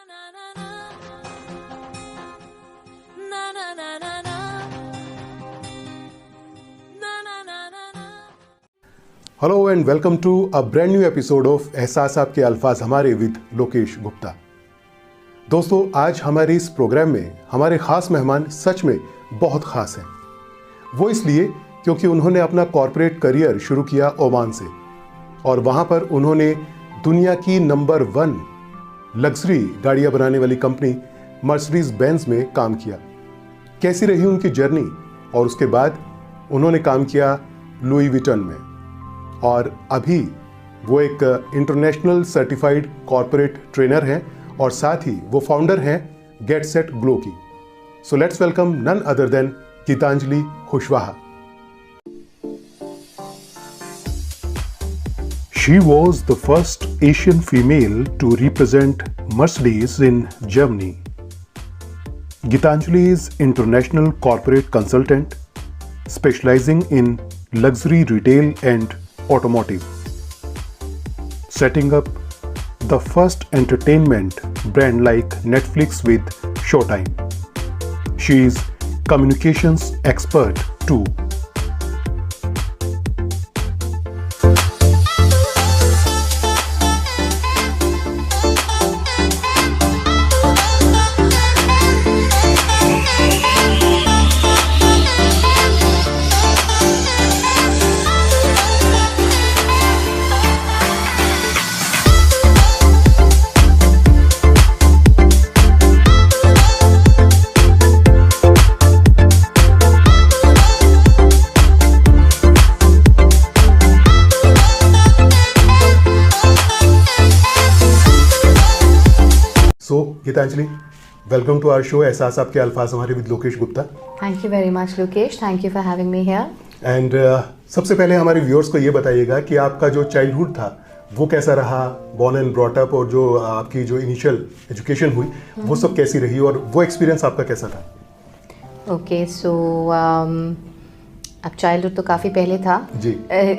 Hello and welcome to a brand new episode of Ehsaas Aapke अल्फाज हमारे with Lokesh Gupta. दोस्तों, आज हमारे इस प्रोग्राम में हमारे खास मेहमान सच में बहुत खास हैं। वो इसलिए क्योंकि उन्होंने अपना कॉरपोरेट करियर शुरू किया ओमान से और वहाँ पर उन्होंने दुनिया की नंबर 1 लग्जरी गाड़ियाँ बनाने वाली कंपनी मर्सिडीज बेंज में काम किया। कैसी रही उनकी जर्नी, और उसके बाद उन्होंने काम किया लुई विटन में, और अभी वो एक इंटरनेशनल सर्टिफाइड कॉर्पोरेट ट्रेनर हैं और साथ ही वो फाउंडर हैं गेटसेटग्लो की। So let's welcome none other than Geetanjali Kushwaha. She was the first Asian female to represent Mercedes in Germany. Gitanjali is international corporate consultant specializing in luxury retail and automotive, setting up the first entertainment brand like Netflix with Showtime. She is communications expert too. So, Gitanjali, welcome to our show एहसास आपके अल्फाज हमारे with Lokesh Gupta. Thank you very much, Lokesh. Thank you for having me here. And सबसे पहले हमारे viewers को ये बताइएगा कि आपका जो चाइल्डहुड था वो कैसा रहा, बॉर्न एंड ब्रॉट अप, और जो आपकी जो इनिशियल एजुकेशन हुई वो सब कैसी रही, और वो एक्सपीरियंस आपका कैसा था? Okay, so अब चाइल्डहुड तो काफ़ी पहले था जी,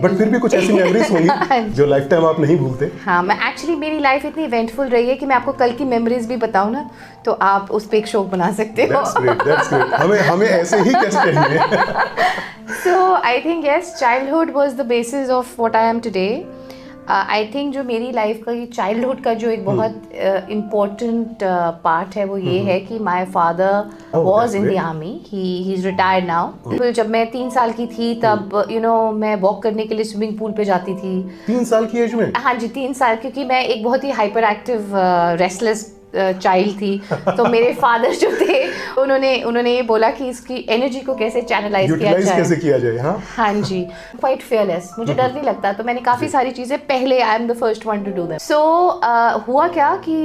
बट फिर भी कुछ ऐसी मेमोरीज होंगी जो लाइफ टाइम आप नहीं भूलते। हाँ, मैं एक्चुअली मेरी लाइफ इतनी इवेंटफुल रही है कि मैं आपको कल की मेमोरीज भी बताऊँ ना तो आप उस पर एक शो बना सकते हो। That's great, that's great. हमें ऐसे ही कैसे कहेंगे। So I think yes, childhood was the basis of what I am today. I think जो मेरी लाइफ का ये चाइल्डहुड का जो एक बहुत इम्पोर्टेंट पार्ट है वो ये है कि my father was in the army, he is retired now. तो जब मैं 3 साल की थी तब मैं वॉक करने के लिए स्विमिंग पूल पे जाती थी। 3 साल की एज में? हाँ जी, 3 साल, क्योंकि मैं एक बहुत ही हाइपर एक्टिव रेस्टलेस चाइल्ड थी। तो मेरे फादर जो थे उन्होंने ये बोला कि इसकी एनर्जी को कैसे चैनलाइज कैसे किया जाए। हाँ जी, क्वाइट फियरलेस, मुझे डर नहीं लगता, तो मैंने काफ़ी सारी चीज़ें पहले, I am the first one to do that. So हुआ क्या कि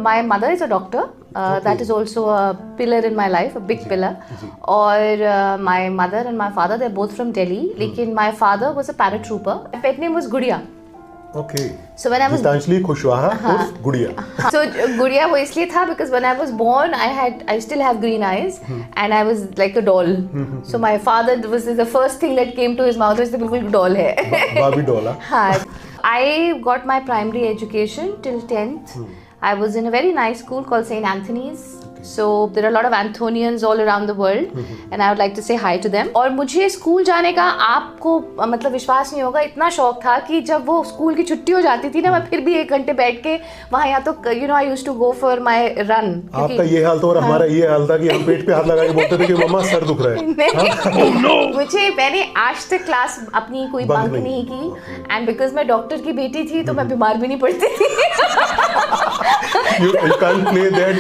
my mother is a doctor, that is also a pillar in my life, a big pillar. और my mother and my father, they're both from Delhi. लेकिन my father was a paratrooper. My pet name was गुड़िया. Okay. So when I was Gitanjali Kushwaha उर्फ गुड़िया. So गुड़िया वो इसलिए था because when I was born I still have green eyes and I was like a doll. So my father was the first thing that came to his mouth was बिल्कुल doll है. बाबी doll. हाँ. I got my primary education till 10th. I was in a very nice school called St. Anthony's. So there are a lot of Anthonians all around the world and I would like to say hi to them. और मुझे school जाने का आपको मतलब विश्वास नहीं होगा, इतना शौक था कि जब वो स्कूल की छुट्टी हो जाती थी ना, मैं फिर भी 1 घंटे बैठ के वहाँ, या तो I used to go for my run. आपका ये हाल था और हमारा ये हाल था कि हम पेट पे हाथ लगा के बोलते थे कि मम्मा सर दुख रहा है। मुझे मैंने आज तक क्लास अपनी कोई बंक नहीं की, एंड बिकॉज मैं डॉक्टर की बेटी थी तो मैं बीमार भी नहीं पड़ती थी। You can't play that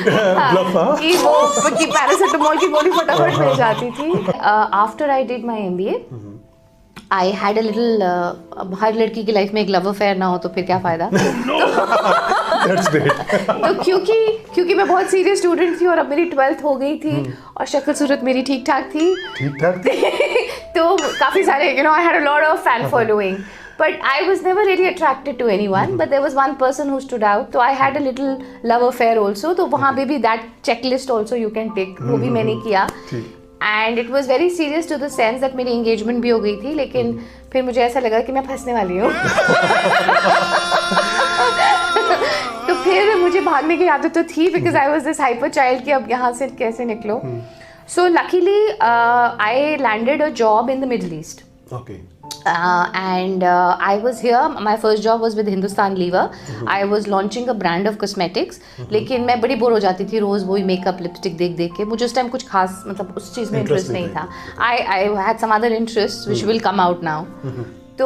bluff, huh? कि पैरासिटामोल की गोली फटाफट मिल जाती थी। After I did my MBA, I had a little, हर लड़की की लाइफ में एक लव अफेयर ना हो तो फिर क्या फायदा। तो क्योंकि मैं बहुत सीरियस स्टूडेंट थी और अब मेरी 12th हो गई थी और शक्ल सूरत मेरी ठीक ठाक थी तो काफ़ी सारे आई had a lot of fan following, but I was never really attracted to anyone, but there was one person who stood out, so I had a little love affair also, तो वहाँ पे भी that checklist also you can take, वो भी मैंने किया, and it was very serious to the sense that मेरी engagement भी हो गई थी, लेकिन फिर मुझे ऐसा लगा कि मैं फंसने वाली हूँ। तो फिर मुझे भागने की आदत तो थी because I was this hyper child कि अब यहाँ से कैसे निकलो. So luckily I landed a job in the middle east. Okay. And I was here. My first job was with Hindustan Lever. I was launching a brand of cosmetics. लेकिन मैं बड़ी bore हो जाती थी रोज़ वही मेकअप लिपस्टिक देख देख के. मुझे उस टाइम कुछ खास मतलब उस चीज़ में इंटरेस्ट नहीं था. I had some other interests which will come out now. तो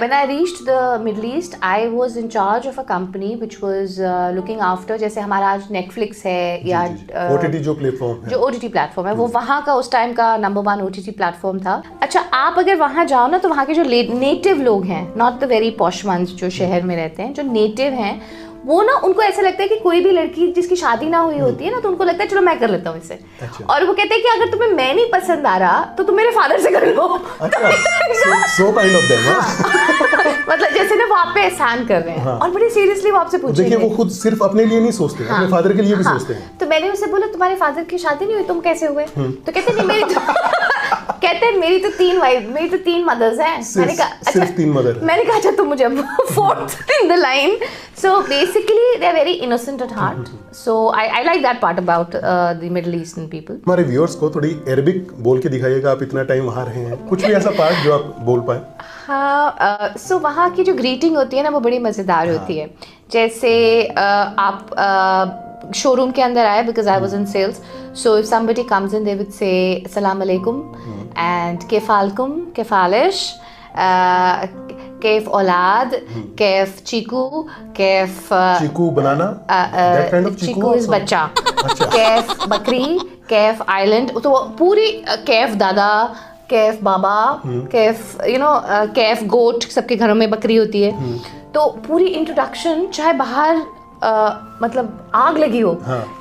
when I reached the Middle East, I was in charge of a company which was looking after जैसे हमारा आज Netflix है या OTT जो प्लेटफॉर्म है, जो OTT प्लेटफॉर्म है वो वहाँ का उस टाइम का नंबर 1 OTT प्लेटफॉर्म था. अच्छा, आप अगर वहाँ जाओ ना तो वहाँ के जो नेटिव लोग हैं, not the very posh ones जो शहर में रहते हैं, जो नेटिव हैं वो ना उनको ऐसा लगता है कि कोई भी लड़की जिसकी शादी ना हुई होती है ना तो उनको लगता है चलो मैं कर लेता हूँ इससे. अच्छा. और वो कहते हैं कि अगर तुम्हें मैं नहीं पसंद आ रहा तो तुम मेरे फादर से कर लो. so kind of them, मतलब जैसे ना वो आप पे एहसान कर रहे हैं. हाँ. और बड़ी सीरियसली वो आपसे पूछेंगे. देखिए वो खुद सिर्फ अपने लिए नहीं सोचते, अपने फादर के लिए भी सोचते हैं. तो मैंने उसे बोला तुम्हारे फादर की शादी नहीं हुई, तुम कैसे हुए? तो कहते नहीं मेरी कहते हैं मेरी तो 3 मदर्स हैं. मैंने कहा अच्छा, सिर्फ 3 मदर. मैंने कहा अच्छा तुम मुझे 4th in the line. So basically they are very innocent at heart. So I like that part about the Middle Eastern people. हमारे व्यूअर्स को थोड़ी अरबिक बोल के दिखाइएगा, आप इतना टाइम वहाँ रहे हैं, कुछ भी ऐसा पार्ट जो आप बोल पाए. हाँ, सो वहाँ की जो ग्रीटिंग होती है ना वो बड़ी मज़ेदार होती है. जैसे आप शोरूम के अंदर आए because I was in sales. So if somebody comes in they would say अस्सलाम वालेकुम एंड केफालकुम, केफालिश, कैफ औलाद, कैफ चीकू, कैफ चीकू बनाना, चीकू इज बच्चा, कैफ बकरी, कैफ आइलैंड. तो पूरी कैफ दादा, कैफ बाबा, कैफ कैफ गोट, सबके घरों में बकरी होती है. तो पूरी इंट्रोडक्शन चाहे बाहर मतलब आग लगी हो,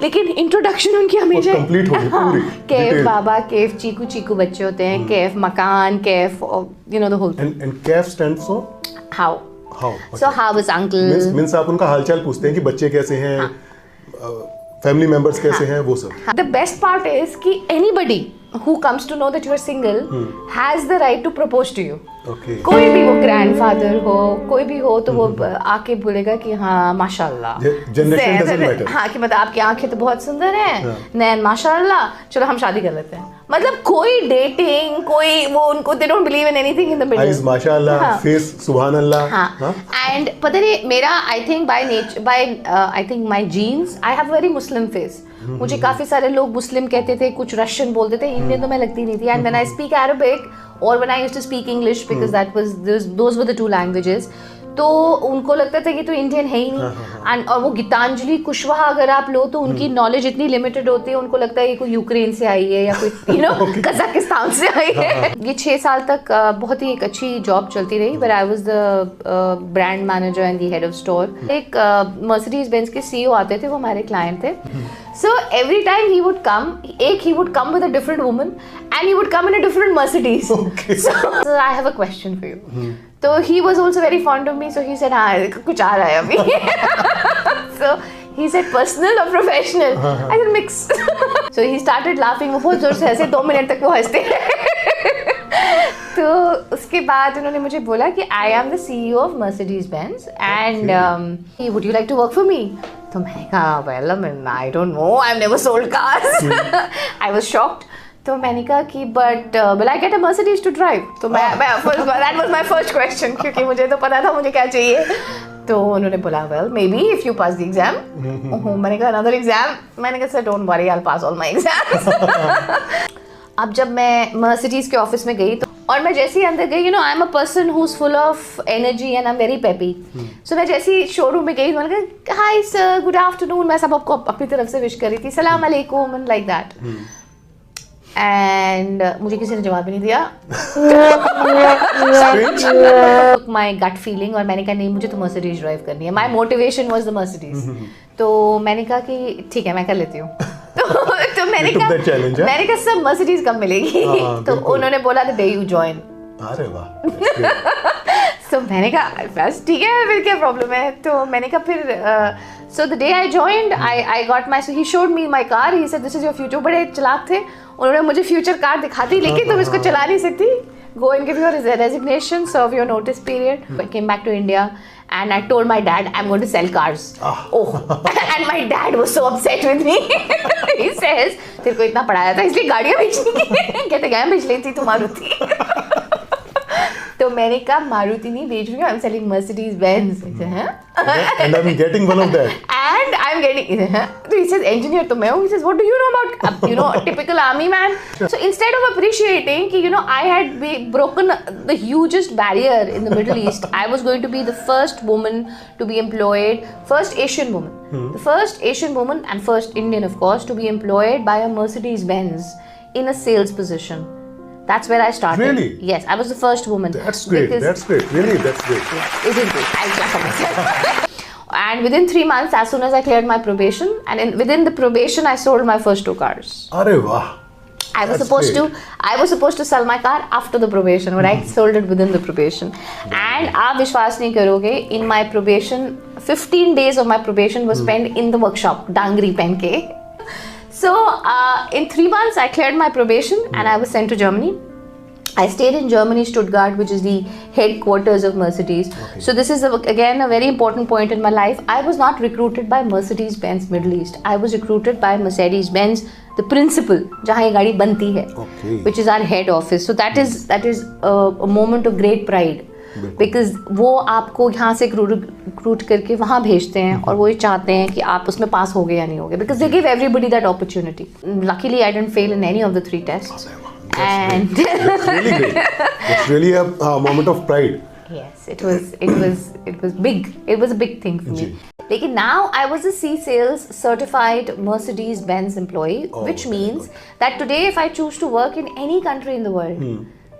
लेकिन इंट्रोडक्शन उनकी हमेशा कंप्लीट होगी पूरी. कैफ बाबा, कैफ चीकू, चीकू बच्चे होते हैं, कैफ मकान, कैफ द होल. एंड कैफ stands for how. So how is uncle, means आप उनका हालचाल पूछते हैं कि बच्चे कैसे हैं, फैमिली मेंबर्स कैसे हैं, वो सब. द बेस्ट पार्ट इज कि anybody who comes to know that you are single has the right to propose to you. Okay. कोई भी वो ग्रैंडफादर हो, कोई भी हो तो वो आके बोलेगा कि हाँ माशाल्लाह. Generation doesn't matter. हाँ कि मतलब आपकी आंखें तो बहुत सुंदर हैं, नैन माशाल्लाह, चलो हम शादी कर लेते हैं. मतलब कोई डेटिंग, कोई वो उनको they don't believe in anything in the middle. Eyes माशाल्लाह, face सुभान अल्लाह. हाँ. And पता नहीं मेरा I think by nature I think my genes I have very Muslim face. मुझे काफ़ी सारे लोग मुस्लिम कहते थे, कुछ रशियन बोलते थे, इंडियन तो मैं लगती नहीं थी. And when I speak Arabic और when I used to speak English because that was those were the 2 languages, तो उनको लगता था कि तो इंडियन है ही नहीं. एंड और वो गीतांजलि कुशवाहा अगर आप लो तो उनकी नॉलेज इतनी लिमिटेड होती है, उनको लगता है ये कोई यूक्रेन से आई है या कोई कजाकिस्तान से आई है. ये 6 साल तक बहुत ही एक अच्छी जॉब चलती रही, where I was the brand manager and the head of store. एक मर्सिडीज बेंज के CEO आते थे, वो हमारे क्लाइंट थे. So every time he would come with a different woman and he would come in a different Mercedes. Okay. So I have a question for you. So he was also very fond of me. So he said, हाँ कुछ आ रहा है अभी. So he said personal or professional? I said mixed. So he started laughing. वो बहुत जोर से हंसे, 2 मिनट तक वो हंसते रहे. तो उसके बाद उन्होंने मुझे बोला कि I am the CEO of Mercedes Benz and would you like to work for me? तो मैंने कहा well I don't know, I've never sold cars. I was shocked. तो मैंने कहा कि but will I get a Mercedes to drive? तो मैं that was my first question क्योंकि मुझे तो पता था मुझे क्या चाहिए. तो उन्होंने बोला well maybe if you pass the exam. मैंने कहा another exam? मैंने कहा sir don't worry, I'll pass all my exams. अब जब मैं मर्सिडीज के ऑफिस में गई तो और मैं जैसे ही अंदर गई, I am a person who is full of energy and I am very peppy. So मैं जैसे ही शोरूम में गई, मैंने कहा हाय सर, गुड आफ्टरनून. मैं सब आपको अपनी तरफ से विश कर रही थी, सलाम अलैकुम एंड लाइक दैट. एंड मुझे किसी ने जवाब भी नहीं दिया. माई गट फीलिंग, और मैंने कहा नहीं मुझे तो मर्सिडीज ड्राइव करनी है. माई मोटिवेशन वॉज द मर्सिडीज. तो मैंने कहा कि ठीक है मैं कर लेती हूँ. तो मैंने कहा सब मर्सिडीज कब मिलेगी? तो उन्होंने बोला द डे यू जॉइन. अरे वाह. तो मैंने कहा बस ठीक है, फिर क्या प्रॉब्लम है. तो मैंने कहा फिर so the day I joined I got my, he showed me my car. He said this is your future. बड़े चालाक थे, उन्होंने मुझे फ्यूचर कार दिखा दी, लेकिन तुम इसको चला नहीं सकती. Go and give your resignation, serve your notice period. I came back to India and I told my dad I'm going to sell cars. And my dad was so upset with me. He says तेरे को इतना पढ़ाया था इसलिए गाड़ियाँ बेचने की कहते गया बेच लेती तू मारुति. तो मैंने कहा मारुति नहीं बेच रही हूँ, I'm selling Mercedes Benz. And I'm getting one of that. And I'm getting. So he says engineer तो मैं हूँ. He says what do you know about typical army man? So instead of appreciating कि I had broken the hugest barrier in the Middle East, I was going to be the first woman to be employed, first Asian woman, the first Asian woman and first Indian of course to be employed by a Mercedes Benz in a sales position. That's where I started. Really? Yes, I was the first woman. That's great. That's great. Really, that's great. Yes, it is great. I'll clap for myself. And within 3 months, as soon as I cleared my probation, and within the probation, I sold my first 2 cars. Arre wah. I was supposed to sell my car after the probation, but I sold it within the probation. And आप विश्वास नहीं करोगे, in my probation, 15 days of my probation was spent in the workshop, Dangri पहन के. So in 3 months, I cleared my probation and I was sent to Germany. I stayed in Germany, Stuttgart, which is the headquarters of Mercedes. Okay. So this is again a very important point in my life. I was not recruited by Mercedes Benz Middle East. I was recruited by Mercedes Benz, the principal, जहाँ ये गाड़ी बनती है, which is our head office. So that is a moment of great pride. Because वो आपको यहाँ से recruit करके वहाँ भेजते हैं और वो ये चाहते हैं कि आप उसमें पास हो गए या नहीं हो गए. Because they give everybody that opportunity. Luckily, I didn't fail in any of the 3 tests. And that's really great. It's really a moment of pride. Yes, it was big. It was a big thing for me. Lekin now I was a C-Sales certified Mercedes Benz employee, which means that today if I choose to work in any country in the world,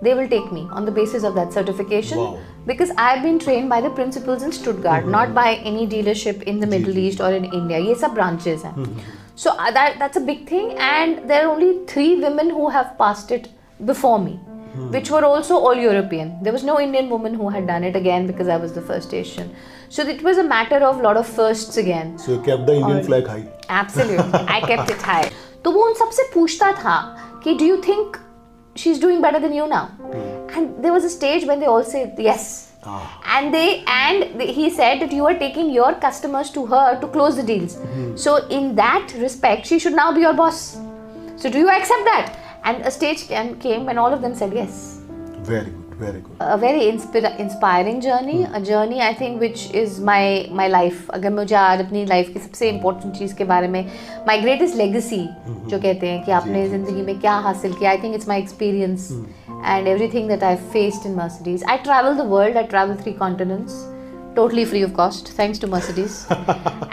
they will take me on the basis of that certification. Wow. Because I've been trained by the principals in Stuttgart, not by any dealership in the Middle East or in India. ये सब branches हैं. So that's a big thing, and there are only 3 women who have passed it before me, which were also all European. There was no Indian woman who had done it again because I was the first Asian. So it was a matter of lot of firsts again. So you kept the Indian flag high. Absolutely, I kept it high. तो वो उन सबसे पूछता था कि do you think she's doing better than you now? And there was a stage when they all said yes. And he said that you are taking your customers to her to close the deals. So in that respect, she should now be your boss. So do you accept that? And a stage came when all of them said yes. Very good, very good. A very inspiring journey, a journey I think which is my life. अगर मुझे आज अपनी life की सबसे important चीज़ के बारे में, my greatest legacy जो कहते हैं कि आपने ज़िंदगी में क्या हासिल किया, I think it's my experience. And everything that I've faced in Mercedes. I travel the world, I travel 3 continents, totally free of cost, thanks to Mercedes.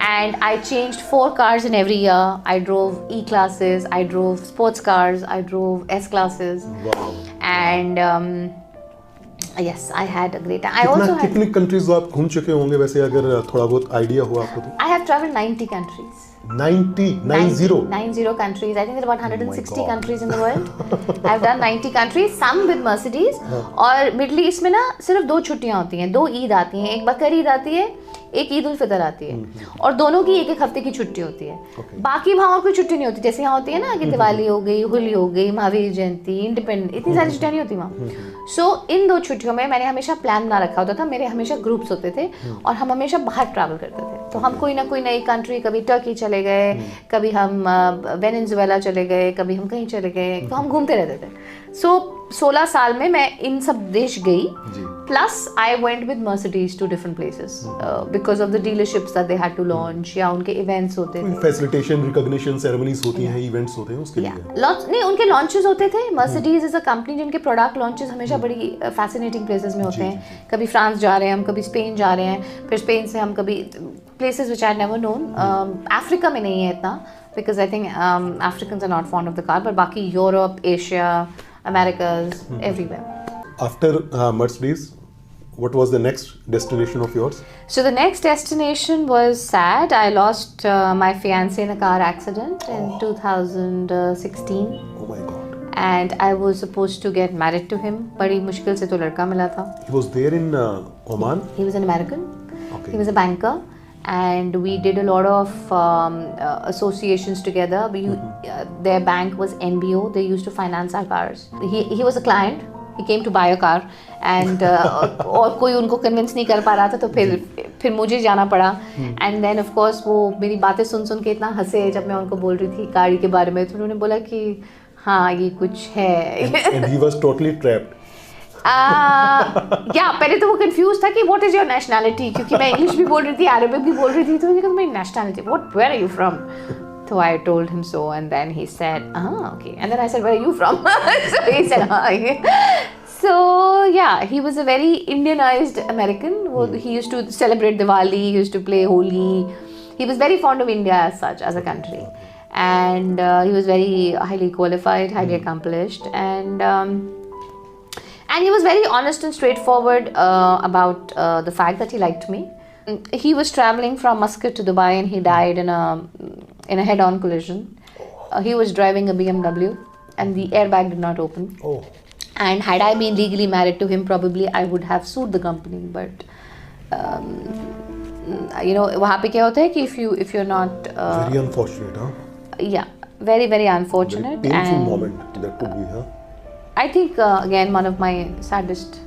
And I changed 4 cars in every year. I drove E-classes, I drove sports cars, I drove S-classes. Wow. And yes, I had a great time. कितनी countries आप घूम चुके होंगे वैसे अगर थोड़ा बहुत idea हो आपको तो? I have traveled 90 countries. 90 countries. I think there are about 160 countries in the world. I've done 90 countries, some with Mercedes. और Middle East में ना सिर्फ 2 छुट्टियाँ होती हैं, 2 ईद आती हैं, एक बकर ईद आती है, एक ईद उल फितर आती है, और दोनों की एक हफ्ते की छुट्टी होती है. बाकी वहाँ और कोई छुट्टी नहीं होती, जैसे यहाँ होती है ना कि दिवाली हो गई, होली हो गई, महावीर जयंती, इंडिपेंडेंस, इतनी सारी छुट्टियाँ नहीं होती वहाँ. सो इन 2 छुट्टियों में मैंने हमेशा प्लान बना रखा होता था. मेरे हमेशा ग्रुप्स होते थे और हम हमेशा बाहर ट्रैवल करते थे. तो हम कोई ना कोई नई कंट्री, कभी टर्की चले गए, कभी हम वेनेजुएला चले गए, कभी हम कहीं चले गए, तो हम घूमते रहते थे. सो 16 साल में मैं इन सब देश गई. Plus I went with Mercedes to different places because of the dealerships that they had to launch, या उनके इवेंट्स होते थे, फैसिलिटेशन रिकॉग्निशन सेरेमनीज होती हैं, इवेंट्स होते हैं, उसके लिए नहीं उनके लॉन्चेस होते थे. मर्सिडीज इज अ कंपनी जिनके प्रोडक्ट लॉन्चेस हमेशा बड़ी फैसिनेटिंग प्लेसेस में होते हैं. कभी फ्रांस जा रहे हैं हम, कभी स्पेन जा रहे हैं, फिर स्पेन से हम कभी places which I had never known. Africa में नहीं है इतना, because I think Africans are not fond of the car, but बाकी Europe, Asia, Americas, everywhere. After Mercedes, what was the next destination of yours? So the next destination was sad. I lost my fiancé in a car accident in 2016. Oh my God. And I was supposed to get married to him. बड़ी मुश्किल से तो लड़का मिला था. He was there in Oman? He was an American. Okay. He was a banker. And we did a lot of associations together. Their bank was NBO. They used to finance our cars. He was a client. He came to buy a car, and और कोई उनको convince नहीं कर पा रहा था, तो फिर फिर मुझे जाना पड़ा एंड देन ऑफ कोर्स वो मेरी बातें सुन सुन के इतना हंसे जब मैं उनको बोल रही थी गाड़ी के बारे में, तो उन्होंने बोला कि हाँ ये कुछ है। And he was totally trapped. या पहले तो वो कंफ्यूज था कि व्हाट इज योर नेशनैलिटी, क्योंकि मैं इंग्लिश भी बोल रही थी, अरबिक भी बोल रही थी, तो मैंने कहा मेरी nationality what, where are you from? So I told him so, and then he said, okay. And then I said, where are you from? So he said, So yeah, he was a very Indianized American. He used to celebrate Diwali, he used to play Holi. He was very fond of India as such, as a country. And he was very highly qualified, highly accomplished. And he was very honest and straightforward about the fact that he liked me. He was traveling from Muscat to Dubai and he died in a head-on collision. He was driving a BMW and the airbag did not open. Oh. And had I been legally married to him, probably I would have sued the company. But वहाँ पे क्या होता है कि if you're not very unfortunate, huh? Yeah, very very unfortunate. Very painful and moment that could be, huh? I think again one of my saddest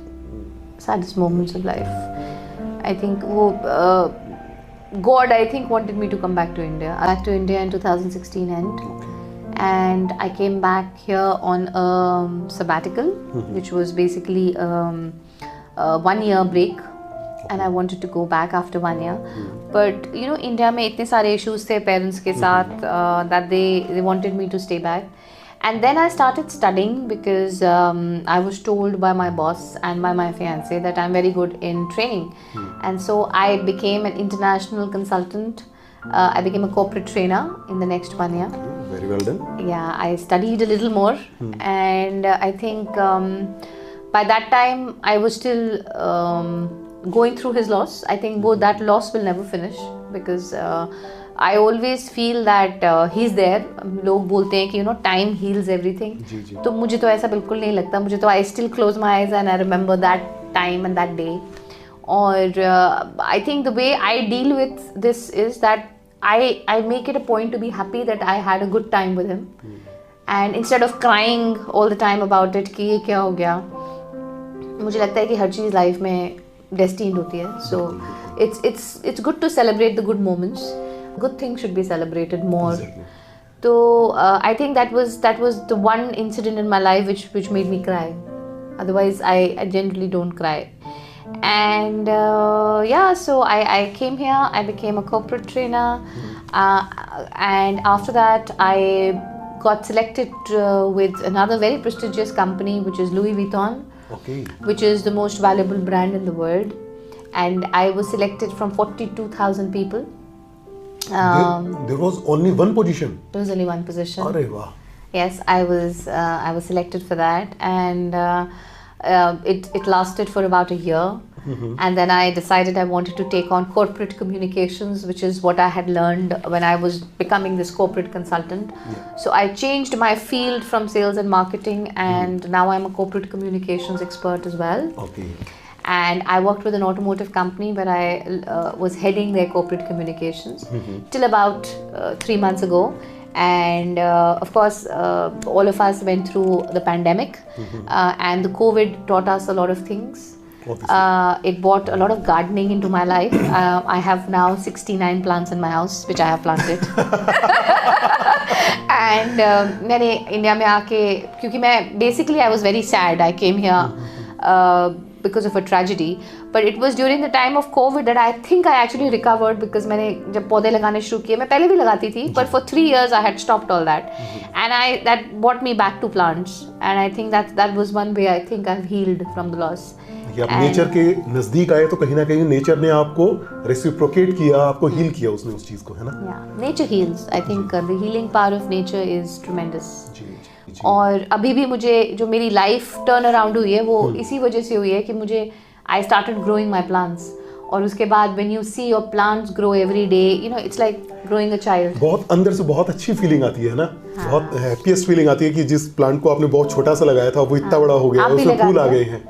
moments of life. I think God, I think, wanted me to come back to India. I back to India in 2016 end. And I came back here on a sabbatical, which was basically a 1 year break. And I wanted to go back after 1 year. But India में इतने सारे issues थे parents के साथ that they wanted me to stay back. And then I started studying because I was told by my boss and by my fiancé that I'm very good in training. And so I became an international consultant. I became a corporate trainer in the next 1 year. Very well done. Yeah, I studied a little more. And I think by that time I was still going through his loss. I think both that loss will never finish because I always feel that he's there. लोग बोलते हैं कि time heals everything. तो मुझे तो ऐसा बिल्कुल नहीं लगता. मुझे तो I still close my eyes and I remember that time and that day. और I think the way I deal with this is that I make it a point to be happy that I had a good time with him. And instead of crying all the time about it कि ये क्या हो गया, मुझे लगता है कि हर चीज़ life में destined होती है. So it's good to celebrate the good moments. Good things should be celebrated more. Exactly. So I think that was the one incident in my life which made me cry. Otherwise I generally don't cry. And so I came here. I became a corporate trainer. And after that I got selected with another very prestigious company, which is Louis Vuitton. Okay. Which is the most valuable brand in the world. And I was selected from 42,000 people. There was only one position. There was only one position. Arey wah. Yes, I was selected for that, and it lasted for about a year. And then I decided I wanted to take on corporate communications, which is what I had learned when I was becoming this corporate consultant. Yeah. So I changed my field from sales and marketing, and now I'm a corporate communications expert as well. Okay. And I worked with an automotive company where I was heading their corporate communications till about 3 months ago. And of course, all of us went through the pandemic, and the COVID taught us a lot of things. It brought a lot of gardening into my life. I have now 69 plants in my house, which I have planted. And मैंने India में आके, क्योंकि मैं basically I was very sad. I came here because of a tragedy, but it was during the time of COVID that I think I actually recovered, because मैंने जब पौधे लगाने शुरू किए, मैं पहले भी लगाती थी, but for 3 years I had stopped all that, and that brought me back to plants, and I think that was one way I think I've healed from the loss. आप नेचर के नजदीक आए तो कहीं ना कहीं नेचर ने आपको रेसिप्रोकेट किया, आपको हील किया उसने उस चीज को, है ना? Nature heels. I think the healing power of nature is ट्रेमेंडस. और अभी भी मुझे जो मेरी लाइफ टर्न अराउंड हुई है वो इसी वजह से हुई है कि मुझे I started growing my plants, और उसके बाद when you see your plants grow every day, it's like growing a child. बहुत अंदर से बहुत अच्छी फीलिंग आती है ना. बहुत हैप्पीएस्ट फीलिंग आती है कि जिस प्लांट को आपने बहुत छोटा सा लगाया था वो इतना बड़ा हो गया, उसमें फूल आ गए हैं.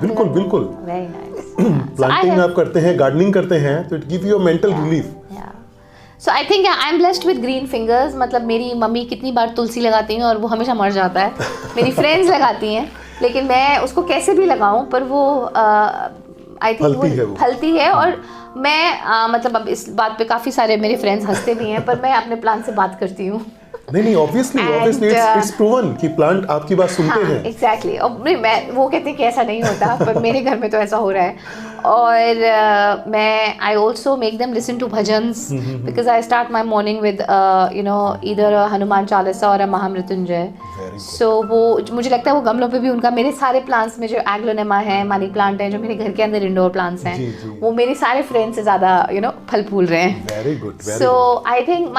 बिल्कुल बिल्कुल. Very nice. प्लांटिंग आप करते हैं, गार्डनिंग करते हैं, तो it give you a mental relief. So I think I am blessed with green fingers. मतलब मेरी मम्मी कितनी बार तुलसी लगाती हैं और वो हमेशा मर जाता है. मेरी फ्रेंड्स लगाती हैं, लेकिन मैं उसको कैसे भी लगाऊं पर वो आई थिंक फलती है और मैं मतलब अब इस बात पे काफ़ी सारे मेरे फ्रेंड्स हंसते भी हैं, पर मैं अपने प्लान से बात करती हूँ। नहीं ऑब्वियसली इट्स प्रूवन कि प्लांट आपकी बात सुनते हैं। एग्जैक्टली। और मैं वो कहते हैं कि ऐसा नहीं होता, पर मेरे घर में तो ऐसा हो रहा है। और मैं I also make them listen to bhajans, because I start my morning with इधर हनुमान चालीसा और महामृत्युंजय। सो वो मुझे लगता है वो गमलों पे भी उनका, मेरे सारे प्लांट्स में जो एग्लोनेमा है, मनी प्लांट है, जो मेरे घर के अंदर इंडोर प्लांट्स हैं, वो मेरे सारे फ्रेंड्स से ज़्यादा फल फूल रहे हैं। Very good. So I think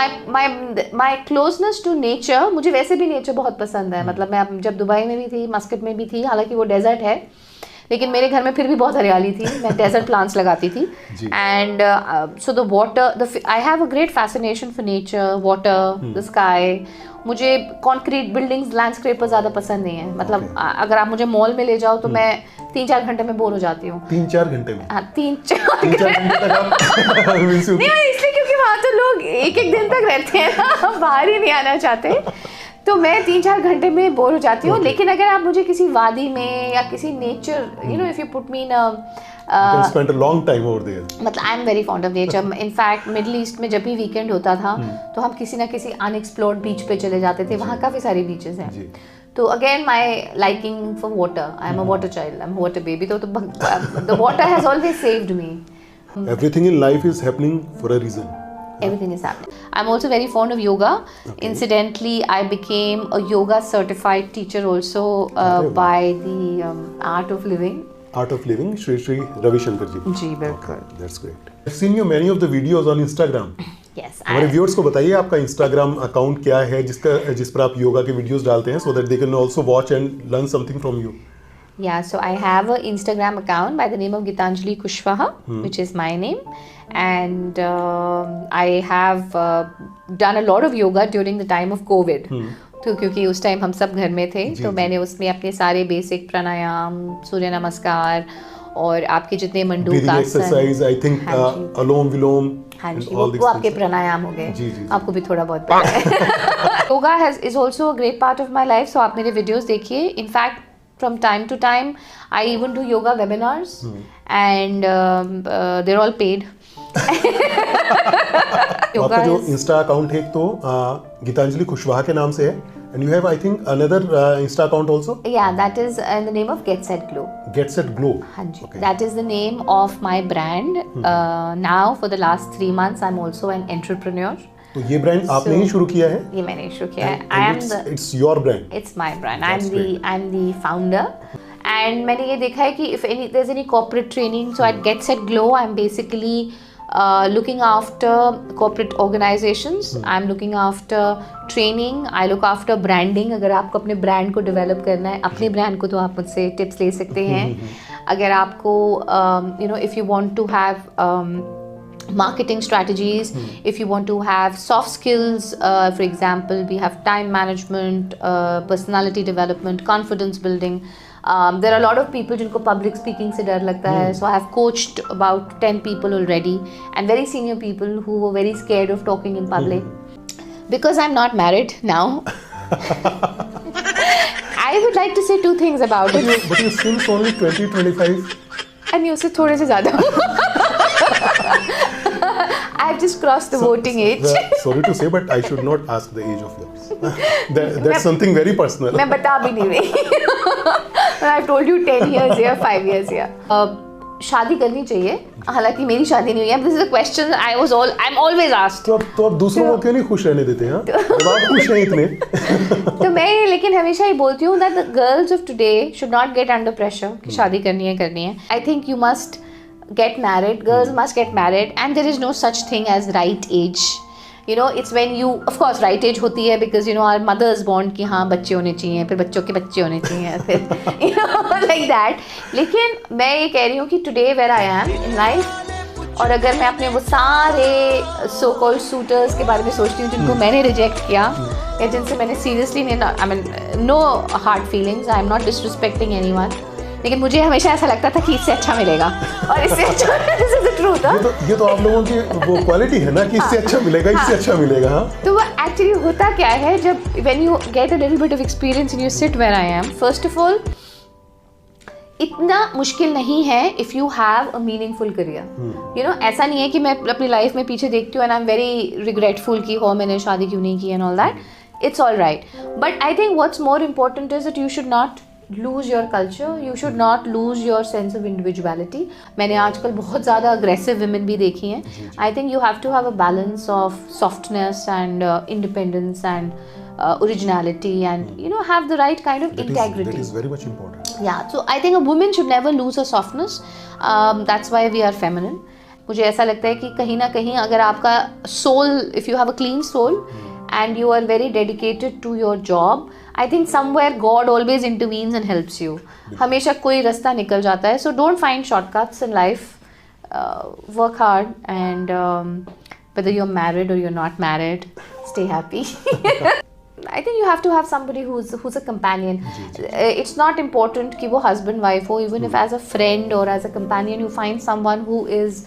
my closeness to nature, मुझे वैसे भी नेचर बहुत पसंद है। मतलब मैं जब दुबई में भी थी, मस्कट में भी थी, हालांकि वो डेजर्ट है, लेकिन मेरे घर में फिर भी बहुत हरियाली थी। मैं डेजर्ट प्लांट्स लगाती थी। And so the water, I have a great fascination for nature, water, the sky. मुझे कॉन्क्रीट बिल्डिंग्स, लैंडस्केपर ज़्यादा पसंद नहीं है। मतलब अगर आप मुझे मॉल में ले जाओ तो मैं 3-4 घंटे में बोर हो जाती हूँ। 3-4 घंटे में? हाँ, 3-4 घंटे तक नहीं, इसलिए क्योंकि वहाँ तो लोग 1-1 दिन तक रहते हैं ना, बाहर ही नहीं आना चाहते। तो मैं 3-4 घंटे में बोर हो जाती हूँ। लेकिन अगर आप मुझे किसी वादी में या किसी nature, if you put me in can spend a long time over there. मतलब आई am very fond of nature. In fact middle east में जब भी वीकेंड होता था तो हम किसी ना किसी अनएक्सप्लोर्ड बीच पे चले जाते थे। वहाँ काफ़ी सारे बीचेस हैं। तो again my liking for water, I am a water child, I am water baby. तो the water has always saved me. Everything in life is happening for a reason. Everything is happening. I'm also very fond of yoga. Okay. Incidentally, I became a yoga certified teacher also by the Art of Living. Art of Living, Shri Ravi Shankar ji. जी बिल्कुल। Okay, that's great. I've seen you many of the videos on Instagram. Yes. हमारे viewers को बताइए आपका Instagram account क्या है जिस पर आप योगा के वीडियोस डालते हैं, so that they can also watch and learn something from you. Yeah, so I have an Instagram account by the name of Gitanjali Kushwaha, which is my name, and I have done a lot of yoga during the time of COVID. तो क्योंकि उस time हम सब घर में थे, तो मैंने उसमें अपने सारे बेसिक प्राणायाम, सूर्य नमस्कार और आपके जितने मंडूक एक्सरसाइज, आई थिंक अनुलोम विलोम, हाँ जी, वो आपके प्राणायाम हो गए। आपको भी थोड़ा बहुत पता है। Yoga is also a great part of my life. So आप मेरे वीडियोज देखिए। In fact from time to time I even do yoga webinars and they're all paid. आपका जो इंस्टा अकाउंट है तो गीतांजलि कुशवाहा के नाम से है, and you have I think another Insta account also? Yeah, that is in the name of getsetglow. Getsetglow. हाँ जी, that is the name of my brand. Now for the last 3 months I'm also an entrepreneur. तो ये brand आपने ही शुरू किया है? ये मैंने शुरू किया है। It's your brand. It's my brand. I'm the founder. And मैंने ये देखा है कि if there's any corporate training, so at getsetglow I'm basically looking after corporate organizations. I'm looking after training. I look after branding. अगर आपको अपने brand को develop करना है, अपने ब्रांड को, तो आप मुझसे टिप्स ले सकते हैं। अगर आपको if you want to have marketing strategies, if you want to have soft skills, for example we have time management, personality development, confidence building. There are a lot of people जिनको public speaking से डर लगता है, so I have coached about 10 people already, and very senior people who were very scared of talking in public. Because I'm not married now, I would like to say 2 things about it. But you seem only 20-25. And you से थोड़े से ज़्यादा। I've just crossed the voting age. Sorry to say, but I should not ask the age of yours. That's something very personal. मैं बता भी नहीं रही। I've told you 10 years here, 5 years here. शादी करनी चाहिए, हालांकि मेरी शादी नहीं हुई है। This is a question I'm always asked. तो आप दूसरों को क्यों नहीं खुश रहने देते हैं? जब आप खुश हैं इतने। तो मैं लेकिन हमेशा ही बोलती हूँ that the girls of today should not get under pressure कि शादी करनी है। I think you must get married. Girls must get married, and there is no such thing as right age. It's when you, of course, right age होती है because our mothers want कि हाँ बच्चे होने चाहिए, फिर बच्चों के बच्चे होने चाहिए, फिर like that. लेकिन मैं ये कह रही हूँ कि today where I am in life, और अगर मैं अपने वो सारे so called suitors के बारे में सोचती हूँ जिनको मैंने रिजेक्ट किया या जिनसे मैंने seriously no hard feelings, I am not disrespecting anyone, लेकिन मुझे हमेशा ऐसा लगता था कि इससे अच्छा मिलेगा और इससे अच्छा। This is the truth. ये तो आप लोगों की वो क्वालिटी है ना कि इससे अच्छा मिलेगा, इससे अच्छा मिलेगा। हाँ, तो वो एक्चुअली होता क्या है, जब when you get a little bit of experience and you sit where I am, first of all इतना मुश्किल नहीं है if you have a meaningful career. You know, ऐसा नहीं है कि मैं अपनी लाइफ में पीछे देखती हूँ and I am very regretful कि हो मैंने शादी क्यों नहीं की and all that. It's all right, but I think what's more important is that you should not lose your culture, you should not lose your sense of individuality. मैंने आजकल बहुत ज़्यादा aggressive women भी देखी हैं. I think you have to have a balance of softness and independence and originality and you know have the right kind of integrity. That is very much important. Yeah, so I think a woman should never lose her softness. That's why we are feminine. मुझे ऐसा लगता है कि कहीं ना कहीं अगर आपका soul, if you have a clean soul and you are very dedicated to your job, I think somewhere God always intervenes and helps you. हमेशा कोई रास्ता निकल जाता है. So don't find shortcuts in life. Work hard and whether you're married or you're not married, stay happy. I think you have to have somebody who's a companion. It's not important कि वो husband wife हो, even if as a friend or as a companion you find someone who is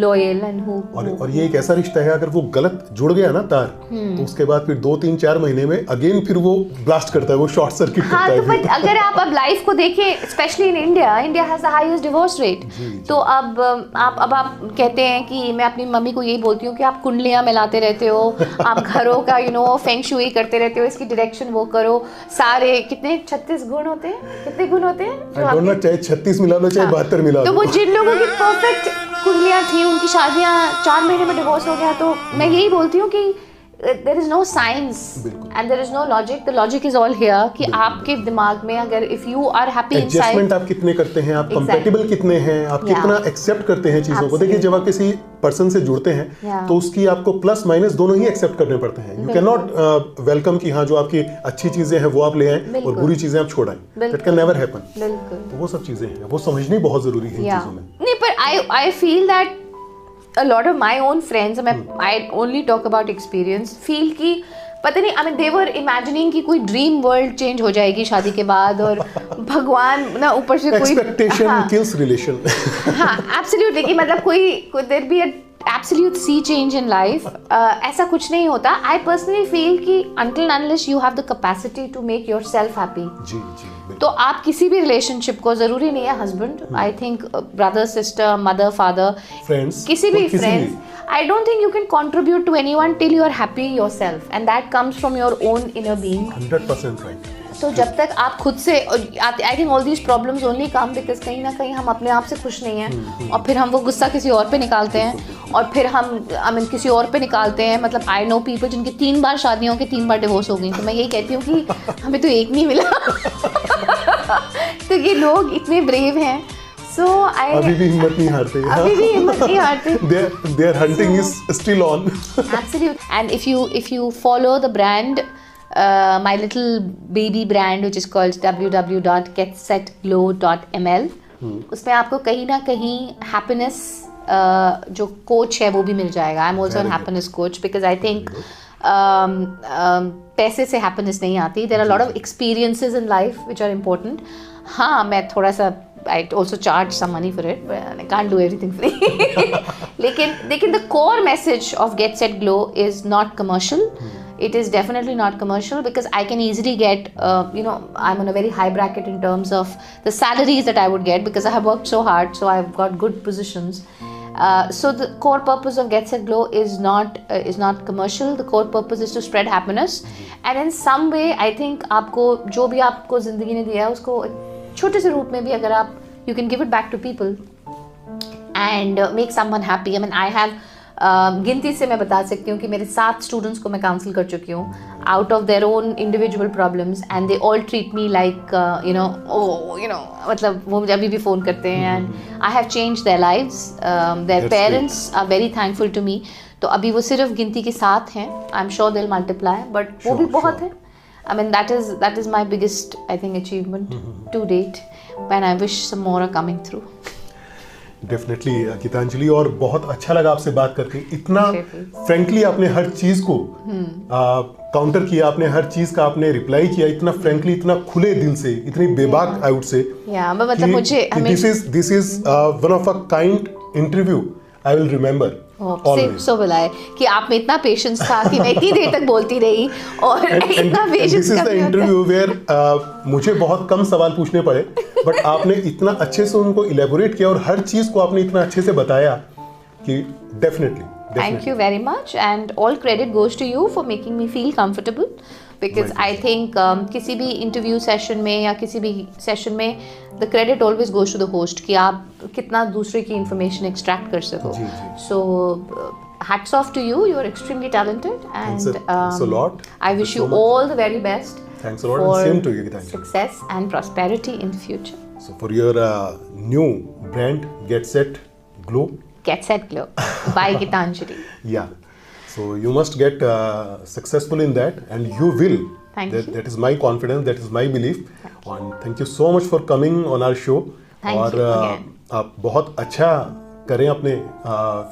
loyal and who और ये एक ऐसा रिश्ता है अगर वो गलत जुड़ गया ना तार तो उसके बाद फिर 2-3-4 महीने में अगेन फिर वो ब्लास्ट करता है, वो शॉर्ट सर्किट करता है. तो बट अगर आप अब लाइफ को देखें, specially in India has the highest divorce rate. तो अब आप कहते हैं कि मैं अपनी मम्मी को यही बोलती हूँ कि आप कुंडलियाँ मिलाते रहते हो, आप घरों का यू नो फेंग शुई करते रहते हो, इसकी डायरेक्शन वो करो. सारे कितने 36 गुण होते हैं, कितने गुण होते हैं, चाहे 36 मिला लो चाहे 72 मिला लो. तो वो जिन लोगों की परफेक्ट कुंडलियाँ थी उनकी शादियाँ 4 महीने में डिवोर्स हो गया. तो मैं यही बोलती हूँ कि there is no science and there is no logic. The logic is all here कि आपके दिमाग में अगर if you are happy inside, adjustment आप कितने करते हैं, आप कंपेटेबल कितने हैं, आप कितना एक्सेप्ट करते हैं चीजों को. देखिए जब आप किसी पर्सन से जुड़ते हैं तो उसकी आपको प्लस माइनस दोनों ही एक्सेप्ट करने पड़ते हैं. यू कैन नॉट वेलकम कि हाँ जो आपकी अच्छी चीजें हैं वो आप ले आएं और बुरी चीजें आप छोड़ आएं. That can never happen. तो वो सब चीजें हैं, वो समझनी बहुत जरूरी है इन चीजों में. नहीं, पर I feel that a lot of my own friends, I only talk about experience, feel कि पता नहीं, I mean they were imagining कि कोई ड्रीम वर्ल्ड चेंज हो जाएगी शादी के बाद और भगवान ना ऊपर से कोई एक्सपेक्टेशन किल्स रिलेशन. हाँ एब्सोल्युटली कि मतलब कोई there be a absolute sea change in life. ऐसा कुछ नहीं होता. I personally feel कि until unless you have the capacity to make yourself happy, जी तो आप किसी भी रिलेशनशिप को, जरूरी नहीं है husband, I think brother sister mother father friends, किसी भी friends, I don't think you can contribute to anyone till you are happy yourself and that comes from your own inner being. 100% right. तो जब तक आप खुद से, I think all these problems only come because कहीं ना कहीं हम अपने आप से खुश नहीं हैं और फिर हम वो गुस्सा किसी और पे निकालते हैं और फिर हम किसी और पे निकालते हैं. मतलब I know people जिनकी 3 बार शादियों के 3 बार डिवोर्स हो गई. तो मैं यही कहती हूँ कि हमें तो एक नहीं मिला. तो ये लोग इतने ब्रेव हैं. So अभी भी हिम्मत नहीं हारते. अभी भी हिम्मत नहीं हारते. Their hunting is still on. Absolutely. And if you follow the brand, my little baby brand which is called www.getsetglow.ml, उसमें आपको कहीं ना कहीं happiness जो कोच है वो भी मिल जाएगा. I'm also a happiness coach because I think पैसे से happiness नहीं आती. There are a lot of experiences in life which are important. हाँ, मैं थोड़ा सा I also charge some money for it, but I can't do everything free. लेकिन the core message of Get Set Glow is not commercial. It is definitely not commercial because I can easily get, I'm on a very high bracket in terms of the salaries that I would get because I have worked so hard, so I've got good positions. So the core purpose of Get Set Glow is not commercial. The core purpose is to spread happiness, and in some way, I think आपको जो भी आपको ज़िंदगी ने दिया है उसको छोटे से रूप में भी अगर आप you can give it back to people and make someone happy. I mean I have गिनती से मैं बता सकती हूँ कि मेरे 7 स्टूडेंट्स को मैं काउंसिल कर चुकी हूँ out of their own individual problems and they all treat me like मतलब वो मुझे अभी भी फ़ोन करते हैं and I have changed their lives. Their parents are very thankful to me. तो अभी वो सिर्फ गिनती के 7 हैं. I'm sure they'll multiply, but वो भी बहुत है. I mean that is my biggest I think achievement to date, and I wish some more are coming through. Definitely Geetanjali, और बहुत अच्छा लगा आपसे बात करके. इतना फ्रेंकली आपने हर चीज को काउंटर किया, आपने हर चीज का आपने रिप्लाई किया इतना फ्रेंकली, इतना खुले दिल से, इतनी बेबाक आई वुड से. मतलब मुझे this is one of a kind interview I will remember. So will I कि आप में इतना पेशेंस था कि मैं इतनी देर तक बोलती रही और इतना patience this is the interview where मुझे बहुत कम सवाल पूछने पड़े, बट आपने इतना अच्छे से उनको इलेबोरेट किया और हर चीज को आपने इतना अच्छे से बताया कि definitely Thank you very much, and all credit goes to you for making me feel comfortable, because I think किसी भी interview session में या किसी भी session में the credit always goes to the host कि आप कितना दूसरे की information extract कर सको. So hats off to you. You are extremely talented, and thanks a lot. I wish you all the very best. Thanks a lot, and same to you, Gitanjali. Success and prosperity in the future. So for your new brand, getsetglow. Getsetglow by Gitanjali. Yeah. So you must get successful in that, and you will. Thank you. That is my confidence. That is my belief. And thank you so much for coming on our show. Thank you again. आप बहुत अच्छा करें अपने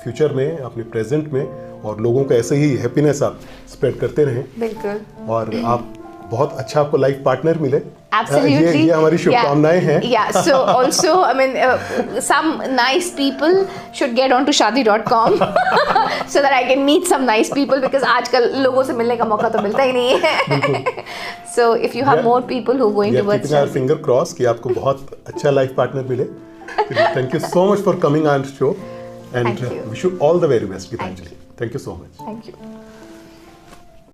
future में, अपने present में, और लोगों को ऐसे ही हैप्पीनेस आप स्प्रेड करते रहें. बिल्कुल. और आप बहुत अच्छा आपको लाइफ पार्टनर मिले. Absolutely. ये हमारी शुभकामनाएं हैं. Yeah. So also, I mean, some nice people should get onto shadi.com so that I can meet some nice people, because आजकल लोगों से मिलने का मौका तो मिलता ही नहीं है. So if you have more people who are going towards keeping our finger crossed कि आपको बहुत अच्छा लाइफ पार्टनर मिले. Thank you so much for coming on the show, and wish you all the very best, Gitanjali. Thank you so much. Thank you.